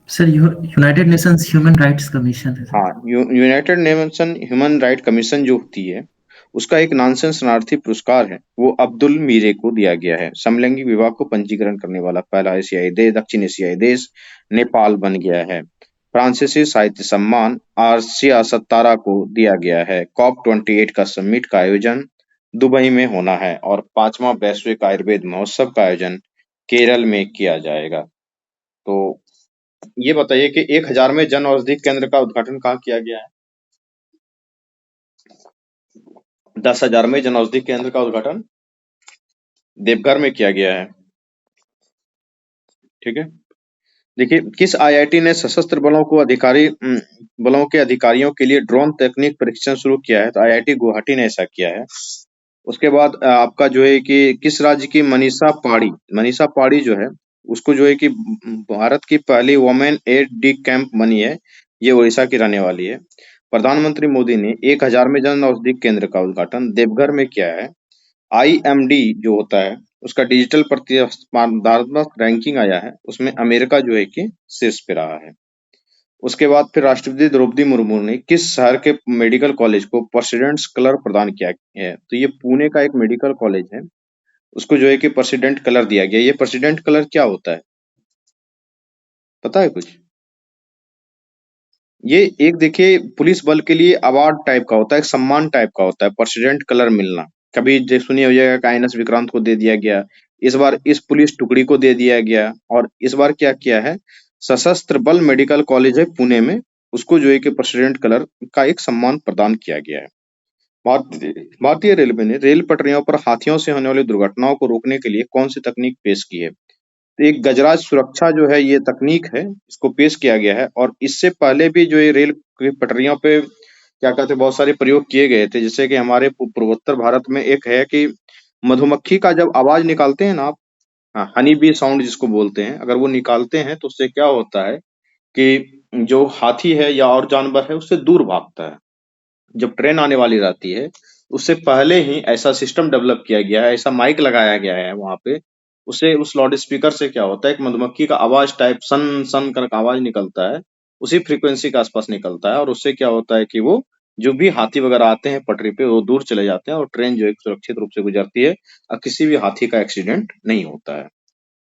Sir United Nations human rights commission है sir. हाँ, United nation human right commission जो होती है उसका एक नॉनसेंस शरणार्थी पुरस्कार है, वो अब्दुल मीरे को दिया गया है। समलैंगिक विवाह को पंजीकरण करने वाला पहला एशियाई देश, दक्षिण एशियाई देश नेपाल बन गया है। फ्रांसीसी साहित्य सम्मान आसिया सत्तारा को दिया गया है। COP 28 का समिट का आयोजन दुबई में होना है और 5वां वैश्विक आयुर्वेद महोत्सव का आयोजन केरल में किया जाएगा। तो ये बताइए कि 1000वें जन औषधि केंद्र का उद्घाटन कहाँ किया गया है? 10,000वें जन औषधि केंद्र का उद्घाटन देवघर में किया गया है। ठीक है, देखिए, किस IIT ने सशस्त्र बलों के अधिकारियों के लिए ड्रोन तकनीक परीक्षण शुरू किया है? तो IIT गुवाहाटी ने ऐसा किया है। उसके बाद आपका जो है कि किस राज्य की मनीषा पाड़ी जो है उसको जो है कि भारत की पहली वुमेन एड डी कैंप बनी है, ये उड़ीसा की रहने वाली है। प्रधानमंत्री मोदी ने 1000वें जन औषधि केंद्र का उद्घाटन देवघर में किया है। IMD जो होता है उसका डिजिटल प्रतिस्पर्धात्मक रैंकिंग आया है, उसमें अमेरिका जो है कि शीर्ष पे रहा है। उसके बाद फिर राष्ट्रपति द्रौपदी मुर्मू ने किस शहर के मेडिकल कॉलेज को प्रेसिडेंट्स कलर प्रदान किया है? तो ये पुणे का एक मेडिकल कॉलेज है, उसको जो है कि प्रेसिडेंट कलर दिया गया। ये प्रेसिडेंट कलर क्या होता है, पता है कुछ? ये एक देखिए पुलिस बल के लिए अवार्ड टाइप का होता है, एक सम्मान टाइप का होता है प्रेसिडेंट कलर मिलना। कभी सुनिए हो जाएगा काइनस विक्रांत को दे दिया गया, इस बार इस पुलिस टुकड़ी को दे दिया गया, और इस बार क्या किया है, सशस्त्र बल मेडिकल कॉलेज है पुणे में, उसको जो है कि प्रेसिडेंट कलर का एक सम्मान प्रदान किया गया है। भारतीय रेलवे ने रेल पटरियों पर हाथियों से होने वाली दुर्घटनाओं को रोकने के लिए कौन सी तकनीक पेश की है? तो एक गजराज सुरक्षा जो है ये तकनीक है, इसको पेश किया गया है। और इससे पहले भी जो ये रेल की पटरियों पे क्या कहते हैं बहुत सारे प्रयोग किए गए थे, जैसे कि हमारे पूर्वोत्तर भारत में एक है कि मधुमक्खी का जब आवाज निकालते हैं ना आप, हाँ, हनी बी साउंड जिसको बोलते हैं, अगर वो निकालते हैं तो उससे क्या होता है कि जो हाथी है या और जानवर है उससे दूर भागता है। जब ट्रेन आने वाली रहती है उससे पहले ही ऐसा सिस्टम डेवलप किया गया है, ऐसा माइक लगाया गया है वहां पे, उससे उस लाउड स्पीकर से क्या होता है, एक मधुमक्खी का आवाज टाइप सन सन करके आवाज निकलता है, उसी फ्रीक्वेंसी के आसपास निकलता है, और उससे क्या होता है कि वो जो भी हाथी वगैरह आते हैं पटरी पे वो दूर चले जाते हैं और ट्रेन जो है सुरक्षित रूप से गुजरती है और किसी भी हाथी का एक्सीडेंट नहीं होता है।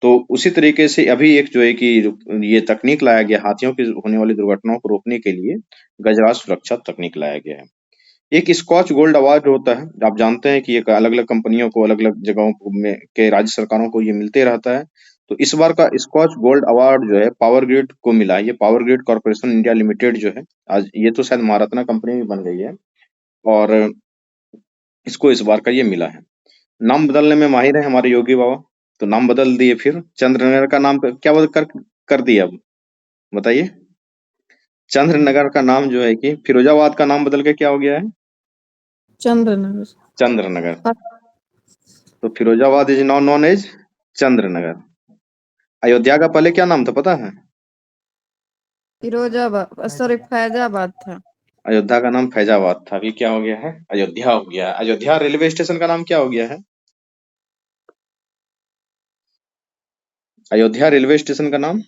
तो उसी तरीके से अभी एक जो है कि ये तकनीक लाया गया हाथियों की होने वाली दुर्घटनाओं को रोकने के लिए, गजराज सुरक्षा तकनीक लाया गया है। एक स्कॉच गोल्ड अवार्ड होता है, आप जानते हैं कि ये अलग-अलग कंपनियों को, अलग-अलग जगहों में के राज्य सरकारों को ये मिलते रहता है। तो इस बार का स्कॉच गोल्ड अवार्ड जो है पावर ग्रिड को मिला है। ये power grid corporation India limited जो है, आज ये तो शायद महारत्ना कंपनी भी बन गई है, और इसको इस बार का ये मिला है। नाम बदलने में माहिर है हमारे योगी बाबा, तो नाम बदल दिए, फिर चंद्रनगर का नाम क्या बदल कर दिया अब, बताइए? चंद्रनगर का नाम जो है कि फिरोजाबाद का नाम बदल के क्या हो गया है? चंद्रनगर। चंद्रनगर। तो Firozabad is now known as Chandranagar. Ayodhya का पहले क्या नाम था पता है? फिरोजाबाद, सॉरी फैजाबाद था। अयोध्या का नाम फैजाबाद था, अभी क्या हो गया है, अयोध्या हो गया है। अयोध्या रेलवे स्टेशन का नाम क्या हो गया है? अयोध्या रेलवे स्टेशन का नाम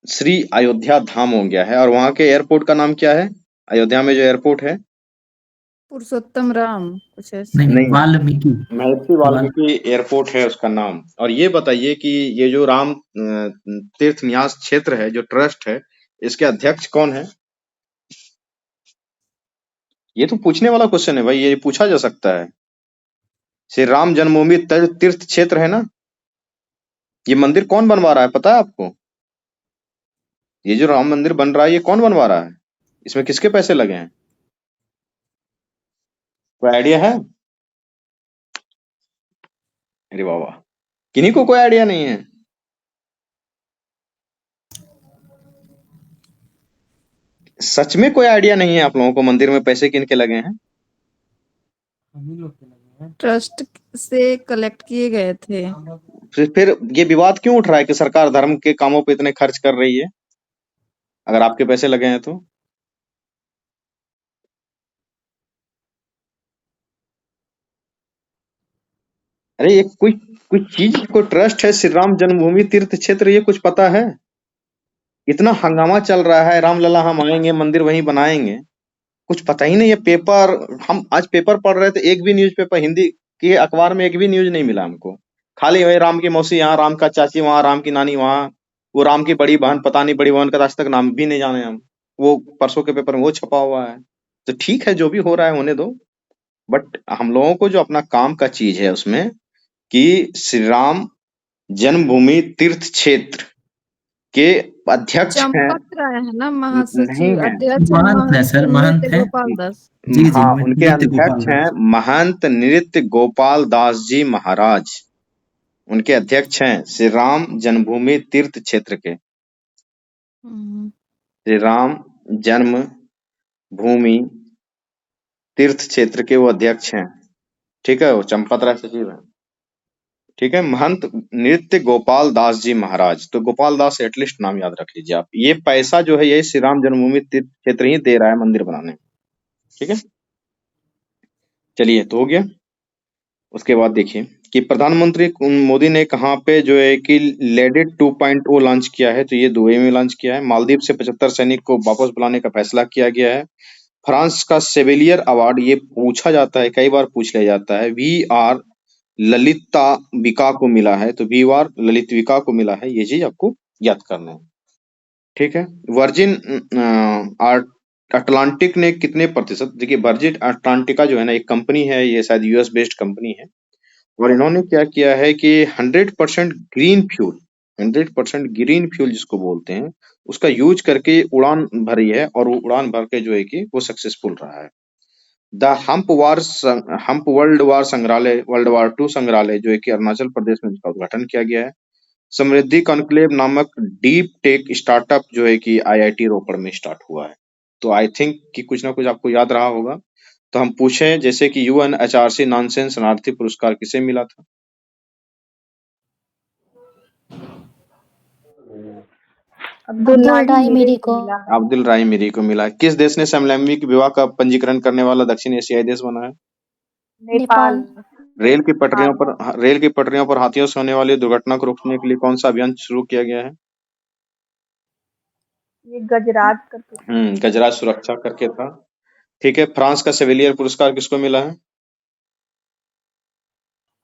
श्री अयोध्या धाम हो गया है। और वहां के एयरपोर्ट का नाम क्या है, अयोध्या में जो एयरपोर्ट है? पुरुषोत्तम राम कुछ ऐसे। नहीं, वाल्मीकि। महर्षि वाल्मीकि एयरपोर्ट है उसका नाम। और ये बताइए कि ये जो राम तीर्थ न्यास क्षेत्र है, जो ट्रस्ट है, इसके अध्यक्ष कौन है? ये तो पूछने वाला क्वेश्चन है भाई, ये पूछा जा सकता है। श्री राम जन्मभूमि तीर्थ क्षेत्र है ना, ये मंदिर कौन बनवा रहा है पता है आपको? ये जो राम मंदिर बन रहा है ये कौन बनवा रहा है, इसमें किसके पैसे लगे हैं, कोई आइडिया है? अरे बाबा, किन्हीं को कोई आइडिया नहीं है? सच में कोई आइडिया नहीं है आप लोगों को मंदिर में पैसे किनके लगे हैं? ट्रस्ट से कलेक्ट किए गए थे। फिर ये विवाद क्यों उठ रहा है कि सरकार धर्म के कामों पे इतने खर्च कर रही है अगर आपके पैसे लगे हैं तो? अरे ये कोई कोई चीज, कोई ट्रस्ट है श्री राम जन्मभूमि तीर्थ क्षेत्र, ये कुछ पता है? इतना हंगामा चल रहा है, रामलला हम आएंगे, मंदिर वहीं बनाएंगे, कुछ पता ही नहीं है। पेपर, हम आज पेपर पढ़ रहे थे, एक भी न्यूज़पेपर हिंदी के अखबार में एक भी न्यूज नहीं मिला हमको। खाली वही राम की मौसी यहाँ, राम का चाची वहाँ, राम की नानी वहाँ, वो राम की बड़ी बहन, पता नहीं बड़ी बहन का आज तक नाम भी नहीं जाने हम। वो परसों के पेपर में वो छपा हुआ है। तो ठीक है, जो भी हो रहा है होने दो, बट हम लोगों को जो अपना काम का चीज है उसमें कि श्री राम जन्मभूमि तीर्थ क्षेत्र के अध्यक्ष हैं। चंपत राय है ना नहीं महासचिव, है, अध्यक्ष है महंत है सर, महंत नृत्य है। गोपाल दास। जी जी, हाँ, उनके नृत्य गोपाल अध्यक्ष हैं दास। महंत नृत्य गोपाल दास जी महाराज। उनके अध्यक्ष हैं श्री राम जन्मभूमि तीर्थ क्षेत्र के, हम्म, श्री राम जन्म भूमि तीर्थ क्षेत्र के वो अध्यक्ष हैं। ठीक है, वो चंपत राय सचिव है। ठीक है, महंत नृत्य गोपाल दास जी महाराज। तो गोपाल दास एटलीस्ट नाम याद रख लीजिए आप। ये पैसा जो है ये श्री राम जन्मभूमि तीर्थ क्षेत्र ही दे रहा है मंदिर बनाने में। ठीक है, चलिए तो हो गया। उसके बाद देखिए कि प्रधानमंत्री मोदी ने कहाँ पे जो है कि लेडिट 2.0 लॉन्च किया है। तो ये दुबई में लॉन्च किया है। मालदीव से 75 सैनिक को वापस बुलाने का फैसला किया गया है। फ्रांस का सेवेलियर अवार्ड, ये पूछा जाता है, कई बार पूछ लिया जाता है, वी आर ललिता विका को मिला है। तो वी आर ललित विका को मिला है, ये चीज आपको याद करना है। ठीक है, वर्जिन अटलांटिक ने कितने प्रतिशत, देखिए वर्जिन अटलांटिका जो है ना एक कंपनी है, ये शायद यूएस बेस्ड कंपनी है, और इन्होंने क्या किया है कि 100% ग्रीन फ्यूल, 100% ग्रीन फ्यूल जिसको बोलते हैं, उसका यूज करके उड़ान भरी है, और वो उड़ान भर के जो है कि वो सक्सेसफुल रहा है। द हम्प वर्ल्ड वार संग्रहालय, वर्ल्ड वार 2 संग्रहालय जो है कि अरुणाचल प्रदेश में इसका उद्घाटन किया गया है। समृद्धि कॉन्क्लेव नामक डीप टेक स्टार्टअप जो है कि आईआईटी रोपड़ में स्टार्ट हुआ है। तो आई थिंक कि कुछ ना कुछ आपको याद रहा होगा। तो हम पूछें जैसे कि यूएनएचआरसी नॉनसेंस शरणार्थी पुरस्कार किसे मिला था? अब्दुल राही मीरी को मिला। अब्दुल राही मीरी को मिला। किस देश ने समलैंगिक विवाह का पंजीकरण करने वाला दक्षिण एशियाई देश बना है? नेपाल। रेल की पटरियों पर हाथियों से होने वाली दुर्घटना को रोकने के लिए कौन सा अभियान शुरू किया गया है? ये गजराज करके। गजराज सुरक्षा करके था। ठीक है, फ्रांस का सेविलियर पुरस्कार किसको मिला है?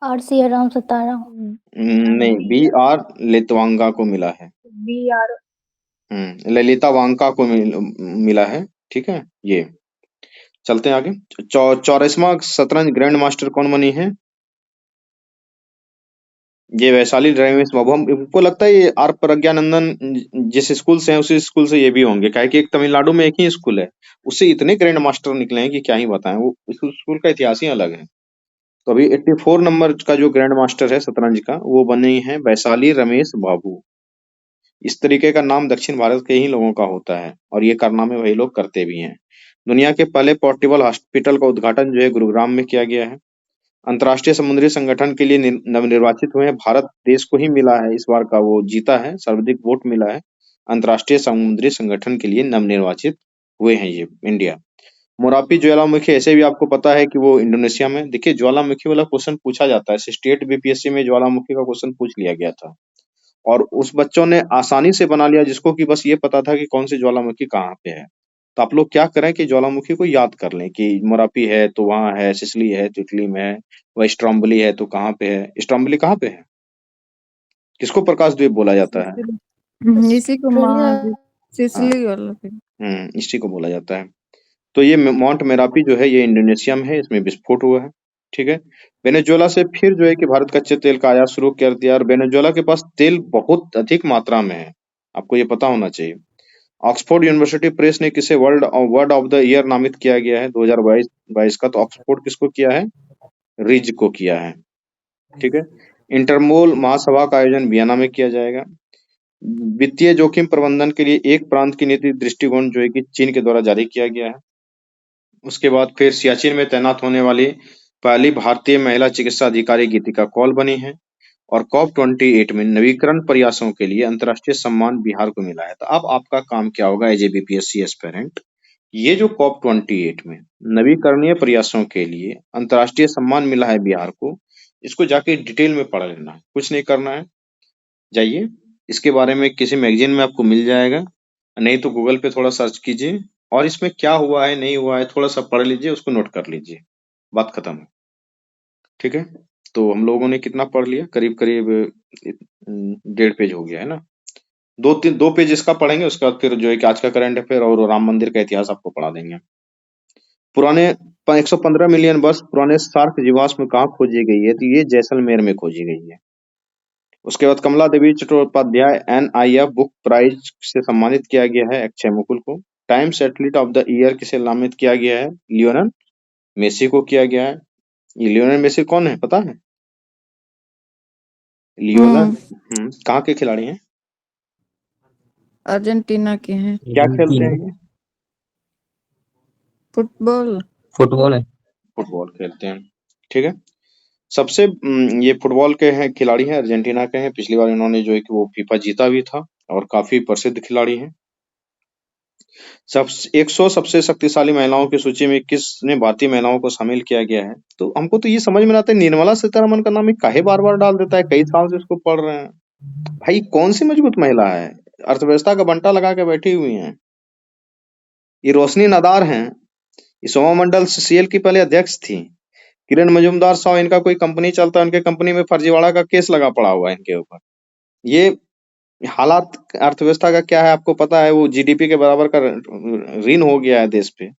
आरसी राम सतारा। नहीं, बी आर लेतवांगा को मिला है। बी आर ललिता वांका को मिला है। ठीक है, ये चलते हैं आगे। 44वां शतरंज ग्रैंड मास्टर कौन बनी है? ये वैशाली रमेश बाबू। हमको लगता है ये आर प्रज्ञानंदन जिस स्कूल से है उसी स्कूल से ये भी होंगे, काहे कि एक तमिलनाडु में एक ही स्कूल है, उससे इतने ग्रैंड मास्टर निकले हैं कि क्या ही बताएं। वो उस स्कूल का इतिहास ही अलग है। तो अभी 84 नंबर का जो ग्रैंड मास्टर है शतरंज का, वो बने हैं वैशाली रमेश बाबू। इस तरीके का नाम दक्षिण भारत के ही लोगों का होता है, और ये कारनामे वही लोग करते भी हैं। दुनिया के पहले पोर्टेबल हॉस्पिटल का उद्घाटन जो है गुरुग्राम में किया गया है। अंतर्राष्ट्रीय समुद्री संगठन के लिए नवनिर्वाचित हुए हैं। भारत देश को ही मिला है इस बार का, वो जीता है, सर्वाधिक वोट मिला है। अंतर्राष्ट्रीय समुद्री संगठन के लिए नवनिर्वाचित हुए हैं ये इंडिया। मोरापी ज्वालामुखी, ऐसे भी आपको पता है कि वो इंडोनेशिया में। देखिए ज्वालामुखी वाला क्वेश्चन पूछा जाता है, स्टेट बीपीएससी में ज्वालामुखी का क्वेश्चन पूछ लिया गया था, और उस बच्चों ने आसानी से बना लिया जिसको कि बस ये पता था कि कौन सी ज्वालामुखी कहाँ पे है। तो आप लोग क्या करें कि ज्वालामुखी को याद कर लें कि मोरापी है तो वहां है, सिसली है तो इटली में है, वह स्ट्रोम्बली है तो कहाँ पे है? स्ट्रोम्बली कहाँ पे है? किसको प्रकाश द्वीप बोला जाता है? इसी को महाद्वीप, सिसिली वाला पे। इसी को बोला जाता है। तो ये माउंट मेरापी जो है ये इंडोनेशिया में है, इसमें विस्फोट हुआ है। ठीक है, वेनेजुएला से फिर जो है कि भारत कच्चे तेल का आयात शुरू कर दिया, और वेनेजुएला के पास तेल बहुत अधिक मात्रा में है, आपको ये पता होना चाहिए। ऑक्सफोर्ड यूनिवर्सिटी प्रेस ने किसे वर्ड ऑफ द ईयर नामित किया गया है 2022 का? तो ऑक्सफोर्ड किसको किया है? रिज को किया है। ठीक है, इंटरमोल महासभा का आयोजन वियना में किया जाएगा। वित्तीय जोखिम प्रबंधन के लिए एक प्रांत की नीति दृष्टिकोण जो है कि चीन के द्वारा जारी किया गया है। उसके बाद फिर सियाचिन में तैनात होने वाली पहली भारतीय महिला चिकित्सा अधिकारी गीतिका कौल बनी है। और COP28 में नवीकरण प्रयासों के लिए अंतर्राष्ट्रीय सम्मान बिहार को मिला है। तो अब आपका काम क्या होगा एज ए बीपीएससी एस्पिरेंट, ये जो COP28 में नवीकरणीय प्रयासों के लिए अंतर्राष्ट्रीय सम्मान मिला है बिहार को, इसको जाके डिटेल में पढ़ लेना है, कुछ नहीं करना है। जाइए इसके बारे में किसी मैगजीन में आपको मिल जाएगा, नहीं तो गूगल पे थोड़ा सर्च कीजिए और इसमें क्या हुआ है नहीं हुआ है थोड़ा सा पढ़ लीजिए, उसको नोट कर लीजिए, बात खत्म है। ठीक है, तो हम लोगों ने कितना पढ़ लिया, करीब करीब 1.5 पेज हो गया है ना। 2 पेज इसका पढ़ेंगे, उसके बाद फिर जो है कि आज का करंट अफेयर और राम मंदिर का इतिहास आपको पढ़ा देंगे। पुराने 115 मिलियन वर्ष पुराने सार्क जीवाश्म कहाँ खोजी गई है, तो ये जैसलमेर में खोजी गई है। उसके बाद कमला देवी चट्टोपाध्याय NIF बुक प्राइज से सम्मानित किया गया है अक्षय मुकुल को। Times athlete of the year किसे नामित किया गया है, लियोनेल मेसी को किया गया है। ये लियोनेल मेसी कौन है पता है? लियोनेल कहाँ के खिलाड़ी हैं? अर्जेंटीना के हैं। क्या खेलते हैं ये? फुटबॉल फुटबॉल है। फुटबॉल खेलते हैं। ठीक है, सबसे ये फुटबॉल के हैं खिलाड़ी हैं, अर्जेंटीना के हैं। पिछली बार इन्होंने जो है कि वो फीफा जीता भी था और काफी प्रसिद्ध खिलाड़ी हैं। 100 सबसे शक्तिशाली महिलाओं की सूची में किसने भारतीय महिलाओं को शामिल किया गया है, तो हमको तो ये समझ में आता है निर्मला सीतारमन का नाम ही काहे बार बार डाल देता है, कई साल से इसको पढ़ रहे हैं। भाई कौन सी मजबूत महिला है, अर्थव्यवस्था का बंटा लगा के बैठी हुई है। ये रोशनी नदार हैं, ये सोमा मंडल CL की पहले अध्यक्ष थी। किरण मजूमदार साहब, इनका कोई कंपनी चलता है, उनके कंपनी में फर्जीवाड़ा का केस लगा पड़ा हुआ है इनके ऊपर। ये हालात अर्थव्यवस्था का क्या है आपको पता है, वो GDP के बराबर का ऋण हो गया है देश पे।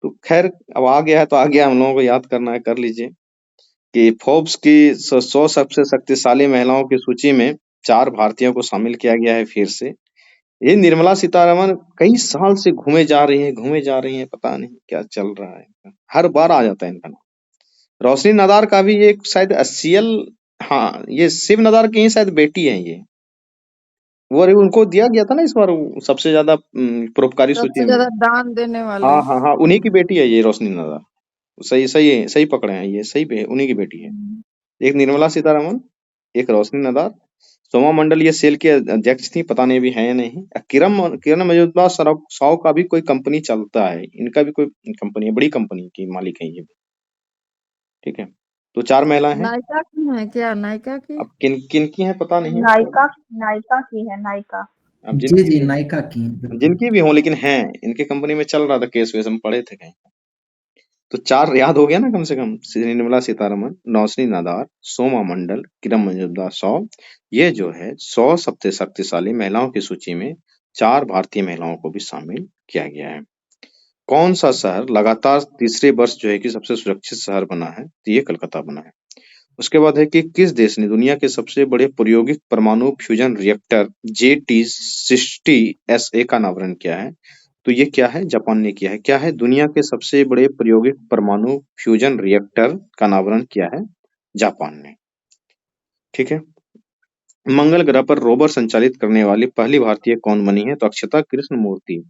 तो खैर अब आ गया है तो आ गया, हम लोगों को याद करना है, कर लीजिए कि फोर्ब्स की 100 सबसे शक्तिशाली महिलाओं की सूची में 4 भारतीयों को शामिल किया गया है फिर से। ये निर्मला सीतारमन कई साल से घूमे जा रही हैं, पता नहीं क्या चल रहा है, हर बार आ जाता है इनका नाम। रोशनी नदार का भी ये शायद CL, हाँ ये शिव नदार की ही शायद बेटी है ये, वो अरे उनको दिया गया था ना इस बार सबसे ज्यादा परोपकारी सूची सबसे में। ज्यादा दान देने वाले। हाँ उन्हीं की बेटी है ये रोशनी नदार। सही पकड़े हैं, ये सही उन्हीं की बेटी है। एक निर्मला सीतारमन, एक रोशनी नदार। सोमा मंडल ये सेल के अध्यक्ष थी, पता नहीं अभी है या नहीं। किरण मजूमदार साव का भी कोई कंपनी चलता है, इनका भी कोई कंपनी है, बड़ी कंपनी की मालिक है ये। ठीक है, तो 4 महिलाएं हैं। नायका की है क्या, नायका की? अब किन की है पता नहीं। नायका नायका की है, नायका। अब जी नायका की जिनकी भी हो, लेकिन हैं, इनके कंपनी में चल रहा था केस वेस, हम पढ़े थे कहीं। तो 4 याद हो गया ना कम से कम, निर्मला सीतारमन, रोशनी नदार, सोमा मंडल, किरण मजूमदार साव। ये जो है 100 सबसे शक्तिशाली महिलाओं की सूची में 4 भारतीय महिलाओं को भी शामिल किया गया है। कौन सा शहर लगातार तीसरे वर्ष जो है कि सबसे सुरक्षित शहर बना है, तो ये कलकत्ता बना है। उसके बाद है कि किस देश ने दुनिया के सबसे बड़े प्रायोगिक परमाणु फ्यूजन रिएक्टर JT60SA का अनावरण किया है, तो ये क्या है, जापान ने किया है। क्या है, दुनिया के सबसे बड़े प्रायोगिक परमाणु फ्यूजन रिएक्टर का अनावरण किया है जापान ने। ठीक है, मंगल ग्रह पर रोवर संचालित करने वाली पहली भारतीय कौन बनी है, तो अक्षता कृष्णमूर्ति।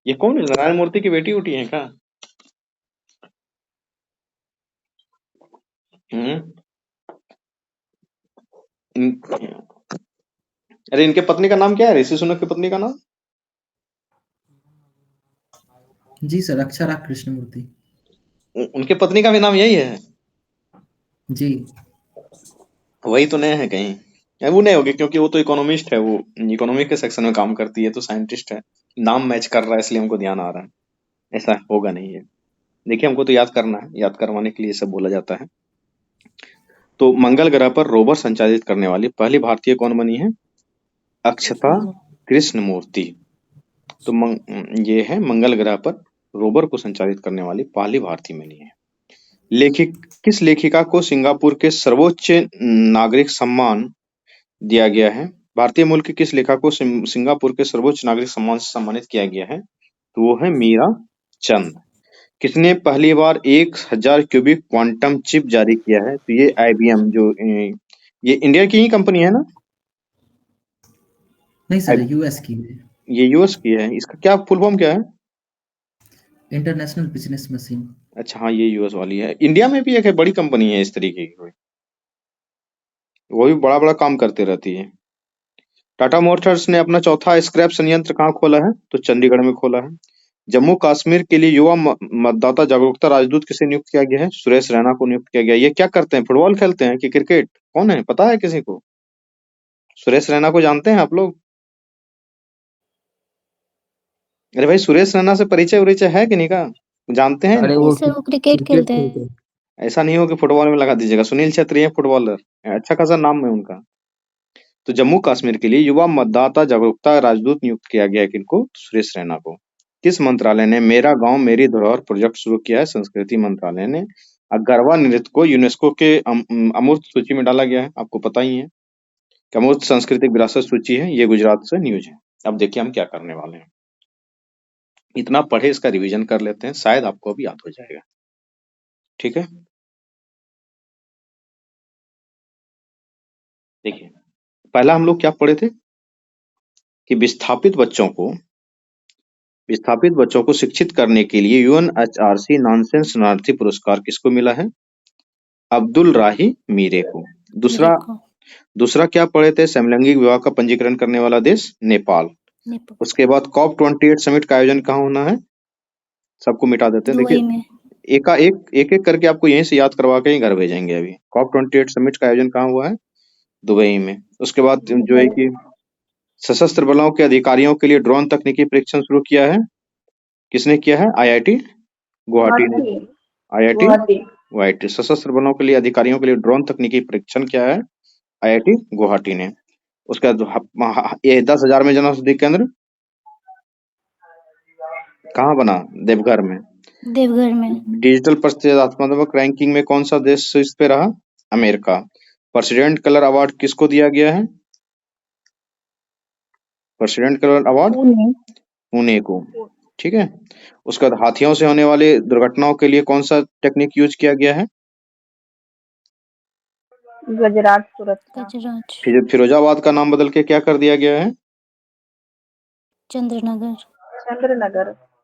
ये कौन है, नारायण मूर्ति की बेटी उठी है क्या? अरे इनके पत्नी का नाम क्या है, ऋषि सुनक की पत्नी का नाम? जी सर, अक्षरा कृष्णमूर्ति। उनके पत्नी का भी नाम यही है? जी वही तो नए हैं कहीं, वो नहीं होगी क्योंकि वो तो इकोनॉमिस्ट है, वो इकोनॉमी के सेक्शन में काम करती है, तो साइंटिस्ट है, नाम मैच कर रहा है इसलिए हमको ध्यान आ रहा है, ऐसा होगा नहीं है। देखिए हमको तो याद करना है, याद करवाने के लिए सब बोला जाता है। तो मंगल ग्रह पर रोवर संचालित करने वाली पहली भारतीय कौन बनी है, अक्षता कृष्णमूर्ति। तो ये है मंगल ग्रह पर रोवर को संचालित करने वाली पहली भारतीय बनी है। किस लेखिका को सिंगापुर के सर्वोच्च नागरिक सम्मान दिया गया है, भारतीय मूल की किस लेखिका को सिंगापुर के सर्वोच्च नागरिक सम्मान से सम्मानित किया गया है, तो वो है मीरा चंद। किसने पहली बार 1000 क्यूबिक क्वांटम चिप जारी किया है, तो ये IBM, जो ये इंडिया की ही कंपनी है ना? नहीं सर, US की है। ये US की है, इसका क्या फुल फॉर्म क्या है? International business machine. अच्छा हाँ, ये US वाली है। इंडिया में भी एक है, बड़ी कंपनी है इस तरीके की, वो भी बड़ा बड़ा काम करते रहती है। टाटा मोटर्स ने अपना चौथा स्क्रैप संयंत्र कहाँ खोला है, तो चंडीगढ़ में खोला है। जम्मू कश्मीर के लिए युवा मतदाता जागरूकता राजदूत किसे नियुक्त किया गया है, सुरेश रैना को नियुक्त किया गया। ये क्या करते हैं, फुटबॉल खेलते हैं कि क्रिकेट, कौन है पता है किसी को? सुरेश रैना को जानते हैं आप लोग? अरे भाई, सुरेश रैना से परिचय उरिचय है कि नहीं का? जानते हैं अरे इनको? वो सर वो क्रिकेट खेलते हैं। ऐसा नहीं हो कि फुटबॉल में लगा दीजिएगा। सुनील छेत्री है फुटबॉलर, अच्छा खासा नाम है उनका। तो जम्मू कश्मीर के लिए युवा मतदाता जागरूकता राजदूत नियुक्त किया गया है किनको? सुरेश रैना को। किस मंत्रालय ने मेरा गांव मेरी धरोहर प्रोजेक्ट शुरू किया है? संस्कृति मंत्रालय ने। गरबा नृत्य को यूनेस्को के अमूर्त सूची में डाला गया है, आपको पता ही है कि अमूर्त सांस्कृतिक विरासत सूची है। ये गुजरात से न्यूज है। अब देखिए हम क्या करने वाले हैं। इतना पढ़े, इसका रिवीजन कर लेते हैं, शायद आपको अभी याद हो जाएगा। ठीक है, देखिए पहला हम लोग क्या पढ़े थे कि विस्थापित बच्चों को शिक्षित करने के लिए यूएनएचआरसी नॉनसेंस शरणार्थी पुरस्कार किसको मिला है? अब्दुल राही मीरे को। दूसरा क्या पढ़े थे? समलैंगिक विवाह का पंजीकरण करने वाला देश नेपाल। उसके बाद COP28 समिट का आयोजन कहाँ होना है? सबको मिटा देते हैं। देखिए एक करके आपको यहीं से याद करवा के ही घर भेजेंगे। अभी COP28 समिट का आयोजन कहाँ हुआ है? दुबई में। उसके बाद जो है कि सशस्त्र बलों के अधिकारियों के लिए ड्रोन तकनीकी परीक्षण शुरू किया है। किसने किया है? IIT गुवाहाटी ने। IIT गुवाहाटी। सशस्त्र बलों के लिए अधिकारियों के लिए ड्रोन तकनीकी परीक्षण क्या है? IIT गुवाहाटी ने। उसके बाद ये 10,000 में जनौषधि केंद्र कहाँ बना? देवघर में। डिजिटल प्रतिष्ठात्मक रैंकिंग में कौन सा देश शीर्ष पे रहा? अमेरिका। प्रेसिडेंट कलर अवार्ड किसको दिया गया है? प्रेसिडेंट कलर अवार्ड पुणे को। ठीक है। उसके बाद हाथियों से होने वाली दुर्घटनाओं के लिए कौन सा टेक्निक यूज किया गया है? गजराज सुरक्षा। फिरोजाबाद का नाम बदल के क्या कर दिया गया है?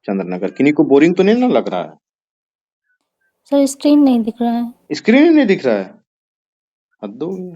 चंद्रनगर। किन्हीं को बोरिंग तो नहीं ना लग रहा है? सर स्क्रीन नहीं दिख रहा है। स्क्रीन नहीं दिख रहा है? हद हो गई।